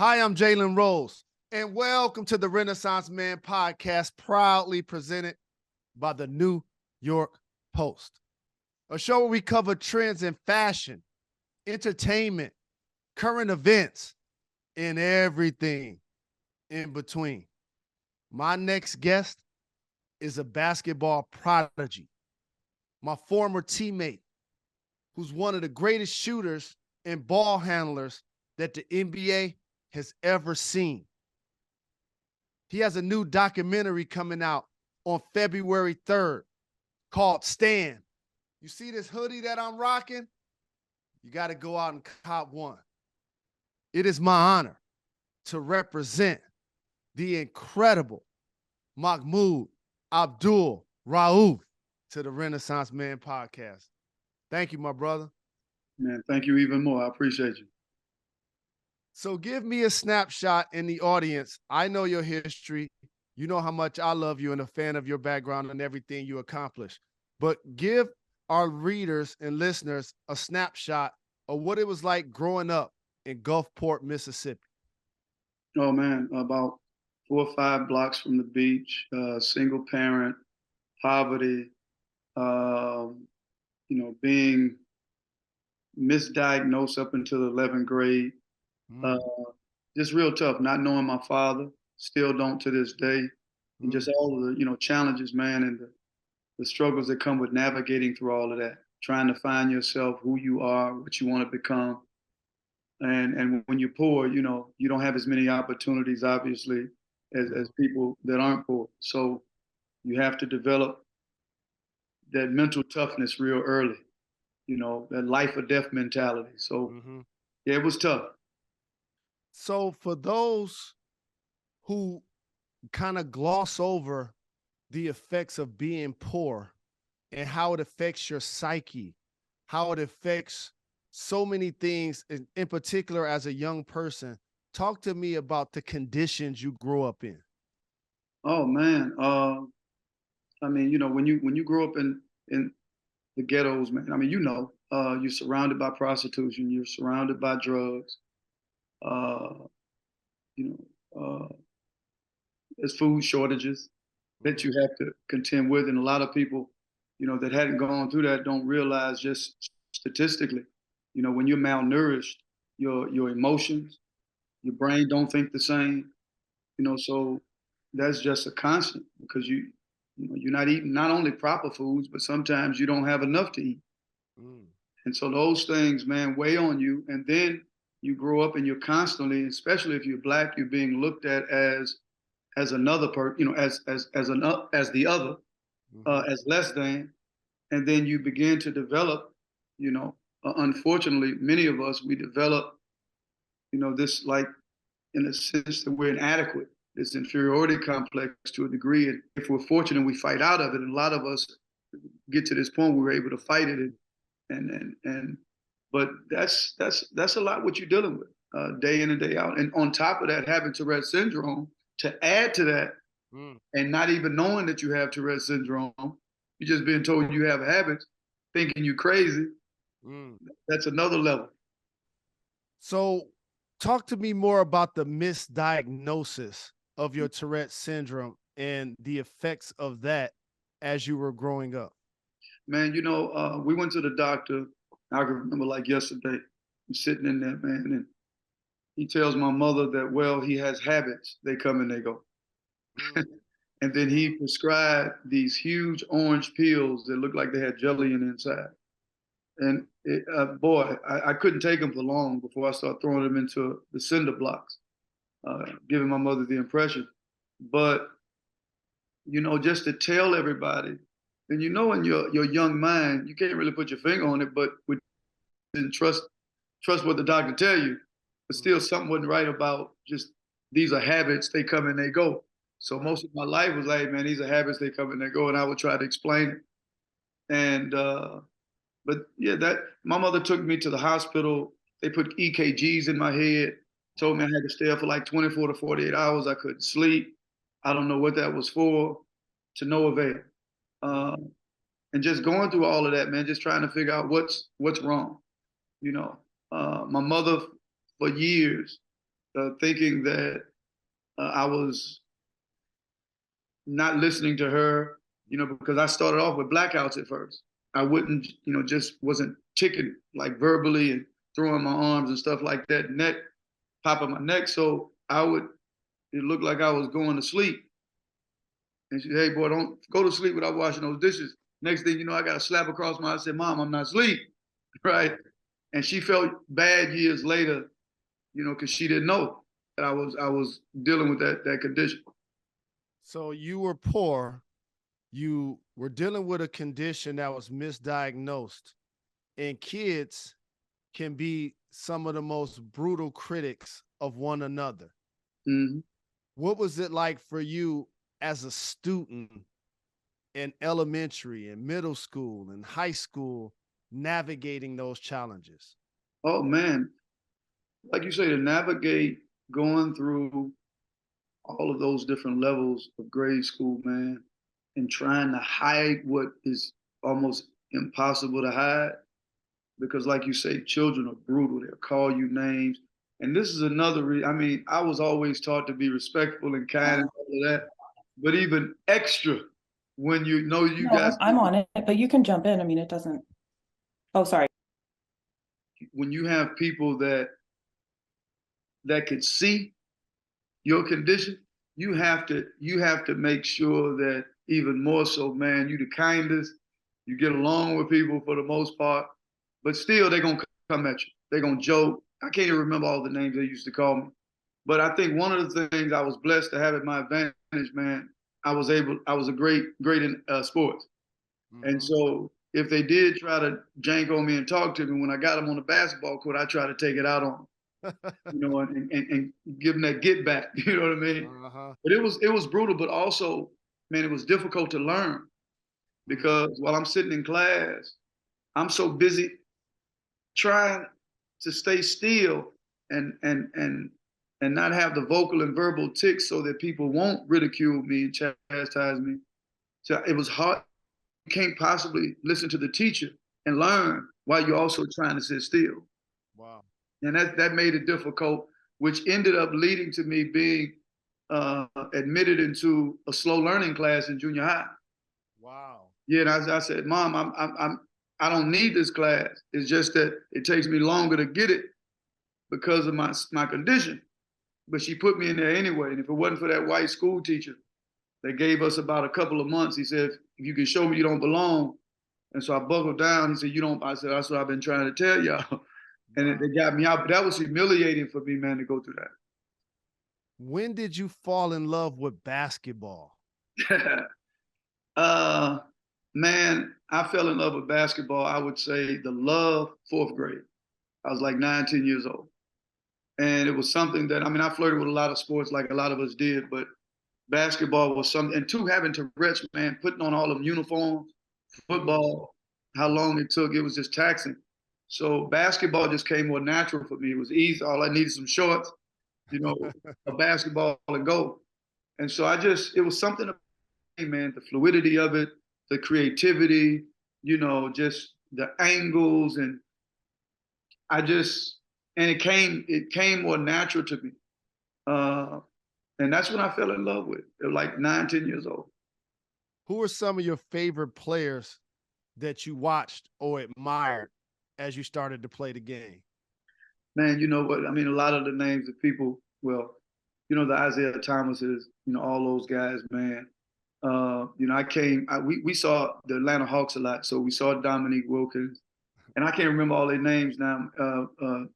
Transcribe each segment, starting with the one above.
Hi, I'm Jalen Rose, and welcome to the Renaissance Man podcast, proudly presented by the New York Post, a show where we cover trends in fashion, entertainment, current events, and everything in between. My next guest is a basketball prodigy, my former teammate, who's one of the greatest shooters and ball handlers that the NBA has ever seen. He has a new documentary coming out on February 3rd called Stand. You see this hoodie that I'm rocking? You got to go out and cop one. It is my honor to represent the incredible Mahmoud Abdul-Rauf to the Renaissance Man podcast. Thank you, my brother. Man, thank you even more. I appreciate you. So give me a snapshot in the audience. I know your history. You know how much I love you and a fan of your background and everything you accomplished. But give our readers and listeners a snapshot of what it was like growing up in Gulfport, Mississippi. Oh, man, about 4 or 5 blocks from the beach, single parent, poverty, being misdiagnosed up until the 11th grade. Uh, just real tough, not knowing my father, still don't to this day. And just all of the, challenges, man, and the struggles that come with navigating through all of that, trying to find yourself, who you are, what you want to become. And when you're poor, you don't have as many opportunities, obviously, as people that aren't poor. So you have to develop that mental toughness real early, that life or death mentality. So yeah, it was tough. So for those who kind of gloss over the effects of being poor and how it affects your psyche, how it affects so many things, in particular as a young person, talk to me about the conditions you grew up in. Oh man, I mean, when you grow up in the ghettos, man. I mean, you're surrounded by prostitution, you're surrounded by drugs. Uh, you know, there's food shortages that you have to contend with, and a lot of people, that hadn't gone through that don't realize just statistically, when you're malnourished, your emotions, your brain don't think the same, so that's just a constant because you're not eating not only proper foods, but sometimes you don't have enough to eat. And so those things, man, weigh on you. And then you grow up and you're constantly, especially if you're black, you're being looked at as another person, as the other, as less than. And then you begin to develop, unfortunately, many of us, we develop, this like in a sense that we're inadequate, this inferiority complex to a degree. And if we're fortunate, we fight out of it. And a lot of us get to this point where we're able to fight it. But that's a lot what you're dealing with day in and day out. And on top of that, having Tourette syndrome, to add to that, and not even knowing that you have Tourette syndrome, you're just being told you have habits, thinking you're crazy. That's another level. So talk to me more about the misdiagnosis of your Tourette syndrome and the effects of that as you were growing up. Man, we went to the doctor. I can remember like yesterday. I'm sitting in there, man, and he tells my mother that, well, he has habits. They come and they go. And then he prescribed these huge orange pills that looked like they had jelly in the inside. And boy, I couldn't take them for long before I started throwing them into the cinder blocks, giving my mother the impression. But, just to tell everybody, and in your young mind, you can't really put your finger on it, but we didn't trust what the doctor tell you. But still, something wasn't right about just these are habits, they come and they go. So most of my life was like, man, these are habits, they come and they go, and I would try to explain it. And but yeah, that my mother took me to the hospital. They put EKGs in my head, told me I had to stay up for like 24 to 48 hours. I couldn't sleep. I don't know what that was for, to no avail. And just going through all of that, man, just trying to figure out what's wrong. My mother for years thinking that I was not listening to her, because I started off with blackouts at first. I wouldn't, just wasn't ticking like verbally and throwing my arms and stuff like that, popping my neck. So it looked like I was going to sleep. And she said, hey, boy, don't go to sleep without washing those dishes. Next thing you know, I got a slap across my, I said, Mom, I'm not asleep, right? And she felt bad years later, because she didn't know that I was dealing with that condition. So you were poor. You were dealing with a condition that was misdiagnosed, and kids can be some of the most brutal critics of one another. Mm-hmm. What was it like for you as a student in elementary and middle school and high school navigating those challenges? Oh man, like you say, to navigate going through all of those different levels of grade school, man, and trying to hide what is almost impossible to hide. Because, like you say, children are brutal. They'll call you names. And this is another I mean, I was always taught to be respectful and kind and all of that, but even extra when you know you No, got I'm on it, but you can jump in. I mean, it doesn't. Oh, sorry. when you have people that could see your condition, you have to make sure that even more so, man, you the kindest, you get along with people for the most part, but still they're gonna come at you. They're gonna joke. I can't even remember all the names they used to call me. But I think one of the things I was blessed to have at my advantage, man, I was a great in sports. Mm-hmm. And so if they did try to jank on me and talk to me, when I got them on the basketball court, I try to take it out on them. And give them that get back. You know what I mean? Uh-huh. But it was brutal, but also, man, it was difficult to learn because while I'm sitting in class, I'm so busy trying to stay still and not have the vocal and verbal tics so that people won't ridicule me and chastise me. So it was hard. You can't possibly listen to the teacher and learn while you're also trying to sit still. Wow. And that made it difficult, which ended up leading to me being admitted into a slow learning class in junior high. Wow. Yeah, and I said, Mom, I don't need this class. It's just that it takes me longer to get it because of my condition. But she put me in there anyway. And if it wasn't for that white school teacher, they gave us about a couple of months. He said, if you can show me you don't belong. And so I buckled down. He said, you don't. I said, that's what I've been trying to tell y'all. And they got me out. But that was humiliating for me, man, to go through that. When did you fall in love with basketball? Man, I fell in love with basketball. I would say the love, fourth grade. I was like 9, 10 years old. And it was something that, I mean, I flirted with a lot of sports like a lot of us did, but basketball was something. And two, having Tourette's, man, putting on all them uniforms, football, how long it took, it was just taxing. So basketball just came more natural for me. It was easy. All I needed some shorts, a basketball and go. And so it was something, man, the fluidity of it, the creativity, just the angles. And it came more natural to me. And that's when I fell in love with it, like 9, 10 years old. Who are some of your favorite players that you watched or admired as you started to play the game? Man, you know what? I mean, a lot of the names of people, well, the Isaiah Thomases, all those guys, man. We saw the Atlanta Hawks a lot, so we saw Dominique Wilkins. And I can't remember all their names now.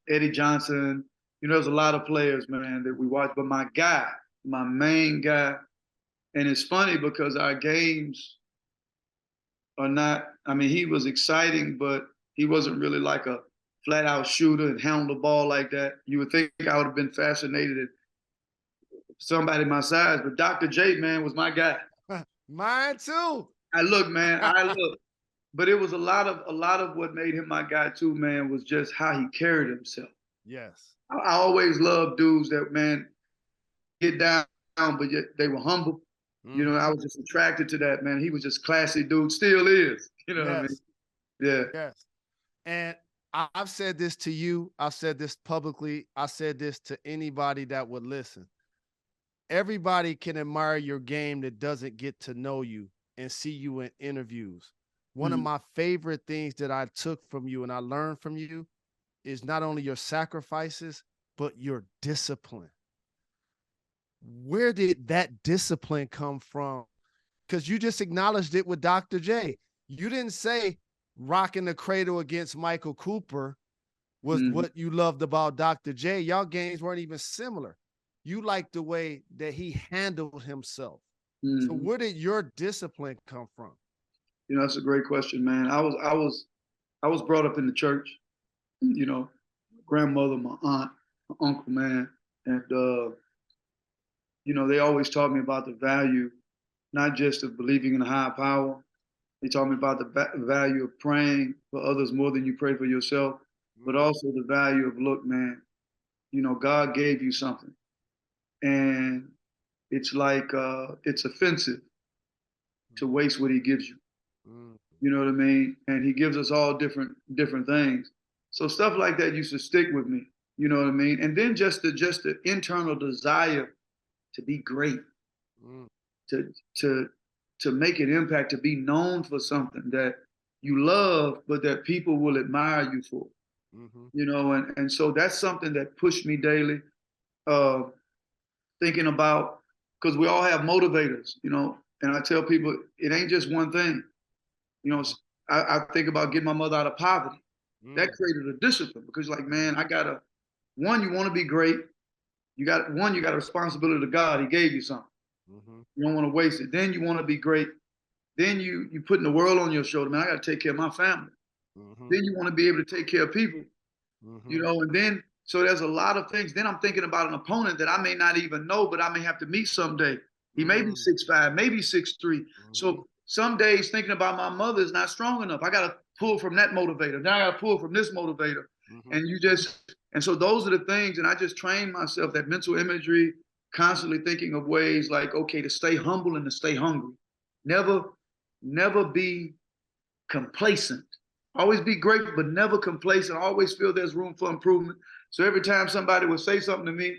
Eddie Johnson. There's a lot of players, man, that we watched. But my main guy, and it's funny because our games are not, I mean, he was exciting, but he wasn't really like a flat out shooter and handle the ball like that. You would think I would have been fascinated at somebody my size, but Dr. J, man, was my guy. Mine too. I look. But it was a lot of what made him my guy too, man, was just how he carried himself. Yes. I always loved dudes that, man, get down, but yet they were humble. Mm-hmm. I was just attracted to that, man. He was just classy dude, still is. You know what I mean? Yeah. Yes. And I've said this to you. I've said this publicly. I said this to anybody that would listen. Everybody can admire your game that doesn't get to know you and see you in interviews. One of Mhm. my favorite things that I took from you and I learned from you is not only your sacrifices, but your discipline. Where did that discipline come from? Because you just acknowledged it with Dr. J. You didn't say rocking the cradle against Michael Cooper was Mhm. what you loved about Dr. J. Y'all games weren't even similar. You liked the way that he handled himself. So Mhm. where did your discipline come from? That's a great question, man. I was brought up in the church. Grandmother, my aunt, my uncle, man, and they always taught me about the value, not just of believing in a higher power. They taught me about the value of praying for others more than you pray for yourself, but also the value of, look, man, God gave you something, and it's like it's offensive to waste what He gives you. Mm, You know what I mean? And He gives us all different things. So stuff like that used to stick with me. You know what I mean? And then just the internal desire to be great, mm, to to to make an impact, to be known for something that you love, but that people will admire you for. mhm, And so that's something that pushed me daily. Uh, Thinking about, because we all have motivators, and I tell people it ain't just one thing. You know, I think about getting my mother out of poverty. That mm, created a discipline because, like, man, I gotta, one, you want to be great. You got a responsibility to God. He gave you something. mhm, You don't want to waste it. Then you want to be great. Then you putting the world on your shoulder, man. I got to take care of my family. mhm, Then you want to be able to take care of people, mhm, and then so there's a lot of things. Then I'm thinking about an opponent that I may not even know, but I may have to meet someday. He may be mm, 6'5", maybe 6'3". mhm, So some days thinking about my mother is not strong enough. I got to pull from that motivator. Now I got to pull from this motivator, mhm, and so those are the things. And I just train myself that mental imagery, constantly thinking of ways like, okay, to stay humble and to stay hungry. Never, never be complacent. Always be grateful, but never complacent. Always feel there's room for improvement. So every time somebody would say something to me,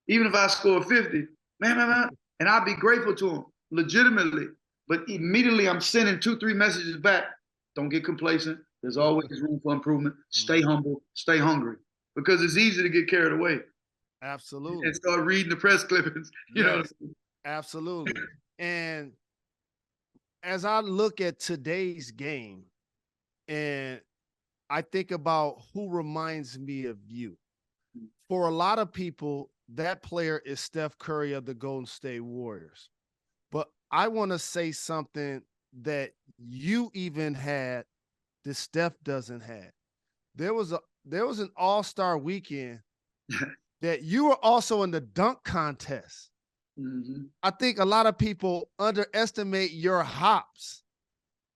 even if I score 50, man, and I'd be grateful to them legitimately. But immediately I'm sending 2, 3 messages back. Don't get complacent. There's always room for improvement. Stay mhm. humble. Stay hungry. Because it's easy to get carried away and Absolutely. start reading the press clippings. Yes, absolutely. And as I look at today's game and I think about who reminds me of you, for a lot of people, that player is Steph Curry of the Golden State Warriors. But I want to say something that you even had that Steph doesn't have. There was an All-Star weekend that you were also in the dunk contest. Mm-hmm. I think a lot of people underestimate your hops.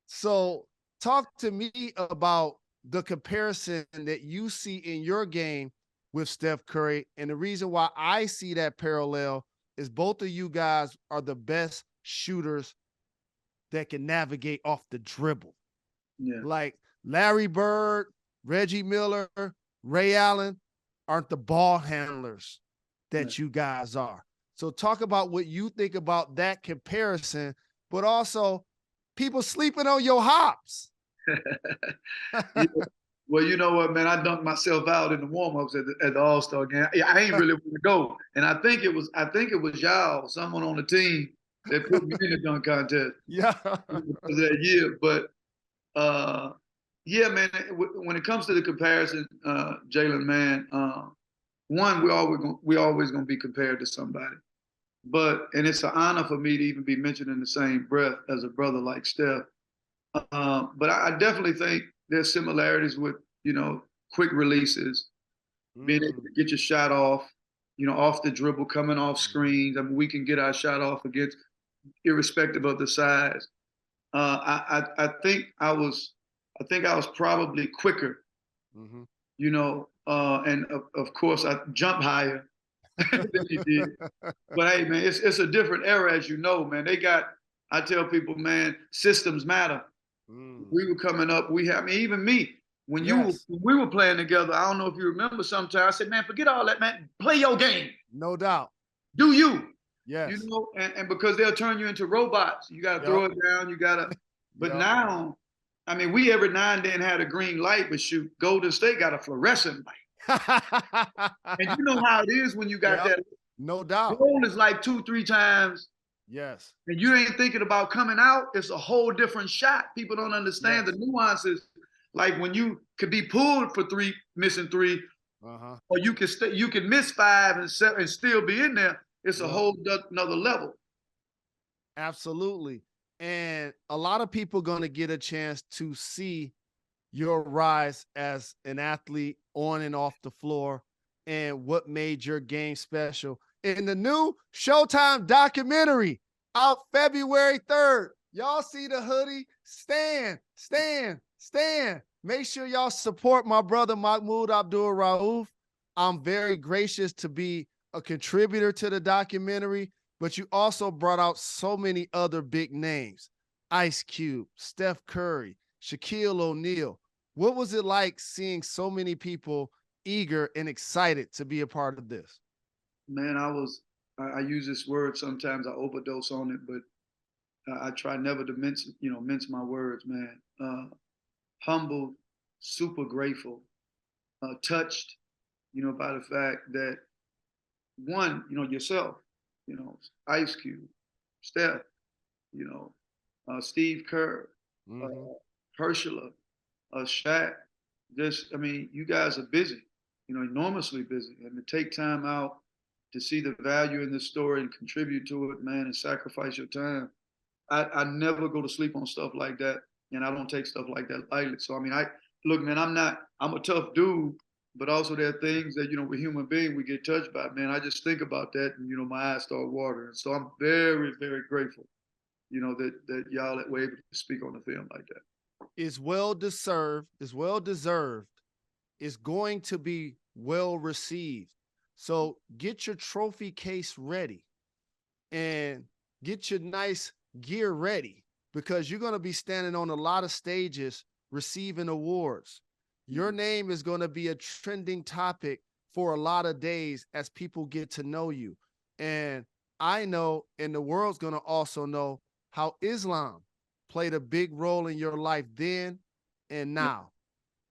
So talk to me about the comparison that you see in your game with Steph Curry. And the reason why I see that parallel is both of you guys are the best shooters that can navigate off the dribble. Yeah. Like Larry Bird, Reggie Miller, Ray Allen aren't the ball handlers Yeah. that you guys are. So talk about what you think about that comparison, but also people sleeping on your hops. Yeah. Well, you know what, man? I dunked myself out in the warm-ups at the All-Star game. I ain't really want to go, and I think it was y'all, someone on the team, that put me in the dunk contest Yeah. that year. But yeah, man. When it comes to the comparison, Jalen, man, one, we always gonna be compared to somebody. And it's an honor for me to even be mentioned in the same breath as a brother like Steph. But I definitely think there's similarities with, quick releases, being able Mm, to get your shot off, off the dribble, coming off mhm, screens. I mean, we can get our shot off against, irrespective of the size. I think I was probably quicker, mhm. and of course I jump higher than you did. But hey, man, it's a different era, as you know, man. I tell people, man, systems matter. Mm, We were coming up. I mean, even me. Yes. when we were playing together, I don't know if you remember sometimes I said, man, forget all that, man. Play your game. No doubt. Do you. Yes. You know, and because they'll turn you into robots. You gotta throw it down, you gotta but now, I mean, we every now and then had a green light, but shoot, Golden State got a fluorescent light. And you know how it is when you got that. No doubt. Goal is like 2-3 times. Yes. And you ain't thinking about coming out, it's a whole different shot. People don't understand the nuances. Like when you could be pulled for three, missing three, or you can miss 5 and 7 and still be in there. It's a whole another level. Absolutely. And a lot of people going to get a chance to see your rise as an athlete on and off the floor and what made your game special in the new Showtime documentary out February 3rd. Y'all see the hoodie? Stand. Make sure y'all support my brother Mahmoud Abdul-Rauf. I'm very gracious to be a contributor to the documentary, but you also brought out so many other big names. Ice Cube, Steph Curry, Shaquille O'Neal. What was it like seeing so many people eager and excited to be a part of this? Man, I use this word sometimes, I overdose on it, but I try never to mince my words, man. Humbled, super grateful, touched, by the fact that one, yourself, Ice Cube, Steph, Steve Kerr, Herschela, Shaq. You guys are busy, enormously busy, and to take time out to see the value in this story and contribute to it, man, and sacrifice your time. I never go to sleep on stuff like that, and I don't take stuff like that lightly. So look, man, I'm a tough dude, but also there are things that, we're human beings, we get touched by, man. I just think about that and, my eyes start watering. So I'm very, very grateful, that y'all were able to speak on the film like that. It's well deserved. It's going to be well received. So get your trophy case ready and get your nice gear ready because you're going to be standing on a lot of stages receiving awards. Your name is going to be a trending topic for a lot of days as people get to know you. And I know, and the world's going to also know how Islam played a big role in your life then and now.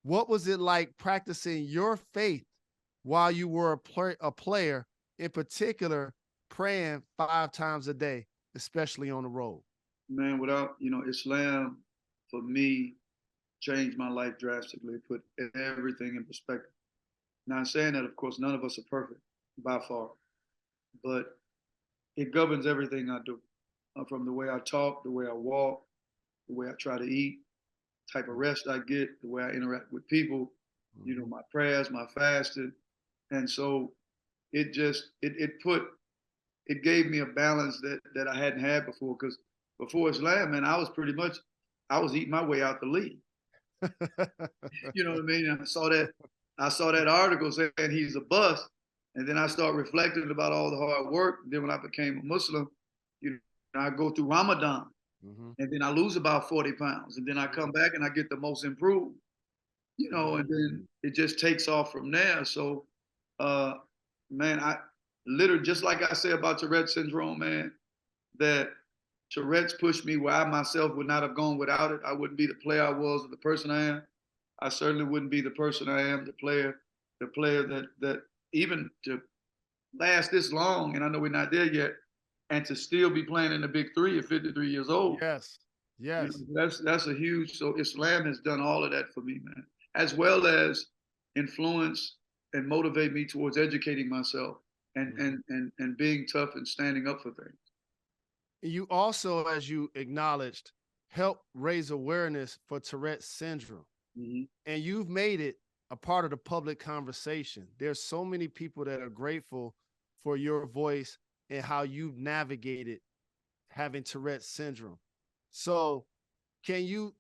What was it like practicing your faith while you were a player, in particular, praying 5 times a day, especially on the road? Man, without, Islam, for me, changed my life drastically, put everything in perspective. Now, I'm saying that, of course, none of us are perfect by far, but it governs everything I do, from the way I talk, the way I walk, the way I try to eat, type of rest I get, the way I interact with people, my prayers, my fasting. And so it gave me a balance that I hadn't had before. Because before Islam, man, I was eating my way out the league. You know what I mean? I saw that article saying he's a bust. And then I started reflecting about all the hard work. Then when I became a Muslim, I go through Ramadan. And then I lose about 40 pounds. And then I come back and I get the most improved, and then it just takes off from there. So, man, I literally, just like I say about Tourette Syndrome, man, that Tourette's pushed me where I myself would not have gone without it. I wouldn't be the player I was or the person I am. I certainly wouldn't be the person I am, the player that even to last this long, and I know we're not there yet, and to still be playing in the big 3 at 53 years old. Yes. That's a huge. So Islam has done all of that for me, man, as well as influence and motivate me towards educating myself and being tough and standing up for things. You also, as you acknowledged, help raise awareness for Tourette syndrome. And you've made it a part of the public conversation. There's so many people that are grateful for your voice and how you've navigated having Tourette syndrome. So can you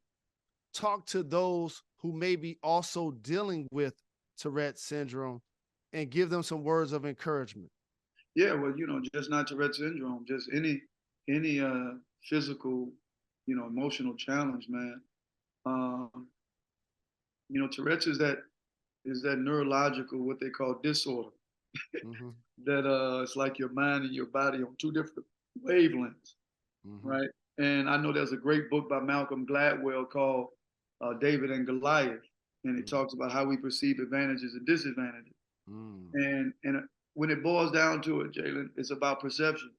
talk to those who may be also dealing with Tourette syndrome and give them some words of encouragement? Yeah, well, just not Tourette syndrome, just any physical, emotional challenge, man. You know, Tourette's is that neurological, what they call disorder. Mm-hmm. That it's like your mind and your body on two different wavelengths, Mm-hmm. right? And I know there's a great book by Malcolm Gladwell called David and Goliath, and it Mm-hmm. talks about how we perceive advantages and disadvantages. Mm. And when it boils down to it, Jalen, it's about perception.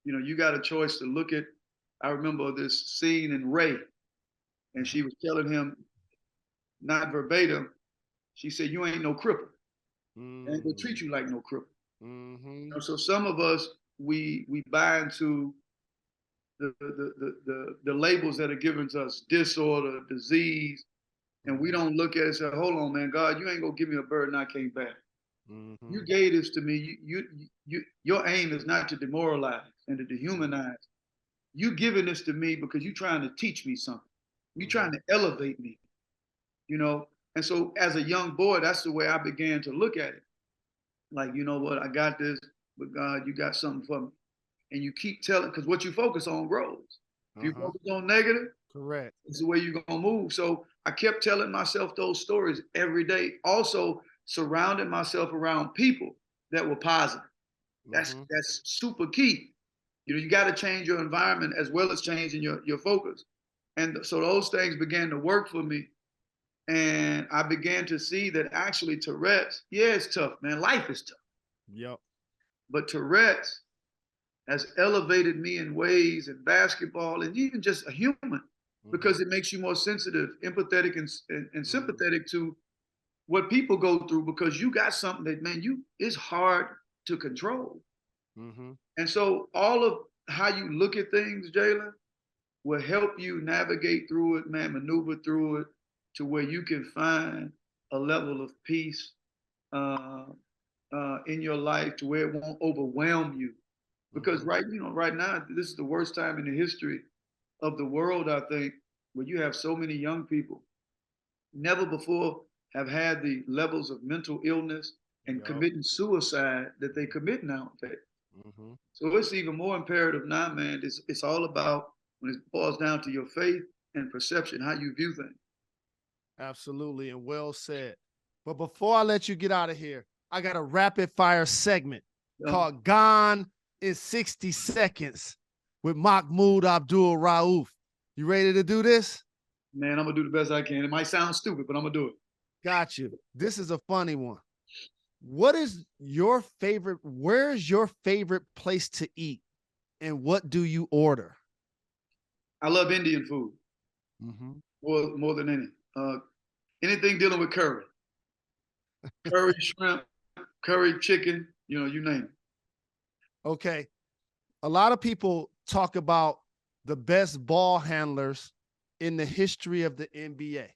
You know, you got a choice to look at. I remember this scene in Ray, and she was telling him, not verbatim, she said, "You ain't no cripple. They ain't gonna treat Mm. you like no cripple." Mm-hmm. You know, so some of us we buy into the labels that are given to us, disorder, disease, and we Mm-hmm. don't look at it and say, "Hold on, man, God, you ain't gonna give me a burden I can't bear. Mm-hmm. You gave this to me. Your aim is not to demoralize and to dehumanize. You giving this to me because you're trying to teach me something. You're Mm-hmm. trying to elevate me, you know." And so as a young boy, that's the way I began to look at it. Like, you know what, I got this, but God, you got something for me. And you keep telling, because what you focus on grows. If you Uh-huh. focus on negative, Correct. it's the way you're gonna move. So I kept telling myself those stories every day. Also surrounding myself around people that were positive. Mm-hmm. That's super key. You know, you got to change your environment as well as changing your focus. And so those things began to work for me. And I began to see that actually Tourette's, yeah, it's tough, man. Life is tough. Yep. But Tourette's has elevated me in ways in basketball and even just a human Mm-hmm. because it makes you more sensitive, empathetic, and Mm-hmm. sympathetic to what people go through because you got something that, man, it's hard to control. Mm-hmm. And so all of how you look at things, Jalen, will help you navigate through it, man, maneuver through it to where you can find a level of peace uh, in your life to where it won't overwhelm you. Because Mm-hmm. right now, this is the worst time in the history of the world, I think, where you have so many young people never before have had the levels of mental illness and Yep. committing suicide that they commit nowadays. Mm-hmm. So it's even more imperative now, man. It's all about when it boils down to your faith and perception, how you view things. Absolutely. And well said. But before I let you get out of here, I got a rapid fire segment You know? called Gone in 60 Seconds with Mahmoud Abdul-Rauf. You ready to do this? Man, I'm gonna do the best I can. It might sound stupid, but I'm gonna do it. Got you. This is a funny one. What is your favorite? Where's your favorite place to eat? And what do you order? I love Indian food Mm-hmm. more than anything dealing with curry shrimp, curry chicken. You know, you name it. Okay. A lot of people talk about the best ball handlers in the history of the NBA.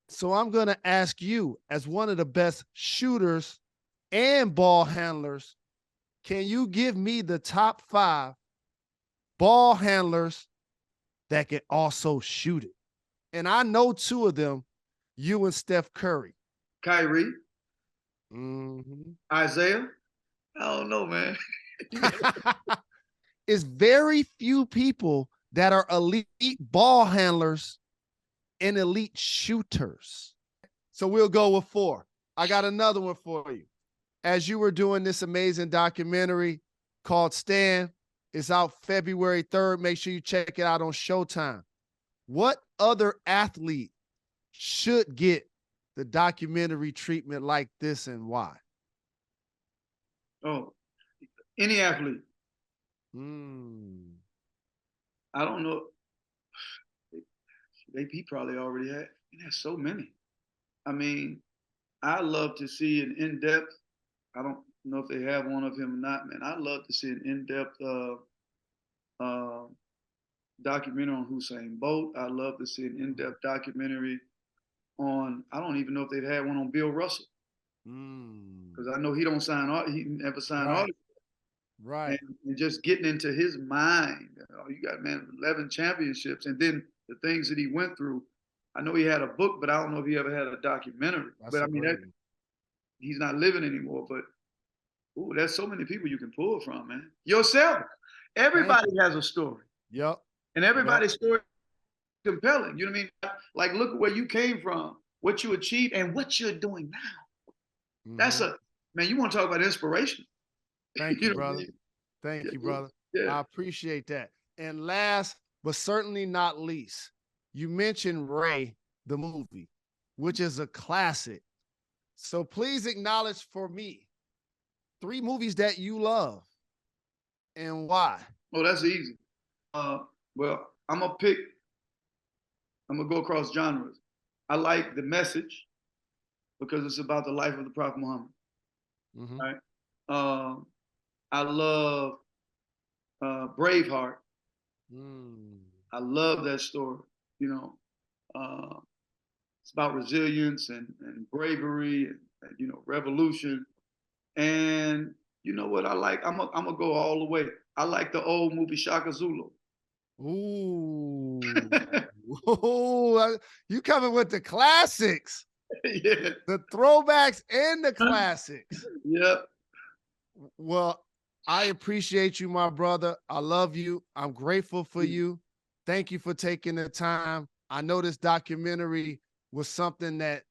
So I'm going to ask you, as one of the best shooters and ball handlers, can you give me the top 5 ball handlers that can also shoot it? And I know 2 of them, you and Steph Curry. Kyrie, Mm-hmm. Isaiah. I don't know, man. It's very few people that are elite ball handlers and elite shooters. So we'll go with 4. I got another one for you. As you were doing this amazing documentary called Stan, it's out February 3rd. Make sure you check it out on Showtime. What other athlete should get the documentary treatment like this and why? Oh, any athlete. Mm. I don't know. He probably already had. He has so many. I mean, I love to see an in-depth. I don't know if they have one of him or not, man. I love to see an in-depth uh, documentary on Hussein Bolt. I love to see an in-depth documentary on. I don't even know if they've had one on Bill Russell Mm. because I know he don't sign. He never signed Right. autographs. Right. And just getting into his mind. You got, man, 11 championships, and then the things that he went through. I know he had a book, but I don't know if he ever had a documentary. That's But I a mean, great one. he's not living anymore. But ooh, there's so many people you can pull from, man. Yourself. Thank Everybody you. has a story, Yep. and Yep. everybody's story compelling. You know what I mean? Like, look at where you came from, what you achieved, and what you're doing now. That's Mhm. a man. You want to talk about inspiration? Thank You you, know what I brother. mean? Thank you, brother. Yeah. I appreciate that. And last but certainly not least, you mentioned Ray, the movie, which is a classic. So please acknowledge for me 3 movies that you love and why. Oh, that's easy. Well, I'm gonna go across genres. I like The Message because it's about the life of the Prophet Muhammad. Mhm. Right. I love Braveheart. Mm. I love that story. You know, uh, it's about resilience and bravery and you know revolution. And you know what I like? I'm gonna go all the way. I like the old movie Shaka Zulu. Ooh. Ooh, you coming with the classics, Yeah, the throwbacks and the classics. yeah. Well, I appreciate you, my brother. I love you. I'm grateful for you. Thank you for taking the time. I know this documentary was something that,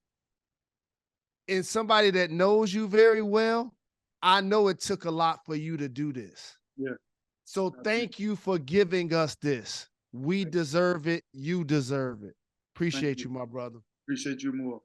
in somebody that knows you very well, I know it took a lot for you to do this. Yeah. So thank you for giving us this. We deserve it. You deserve it. Thank Appreciate you. you, my brother. Appreciate you more.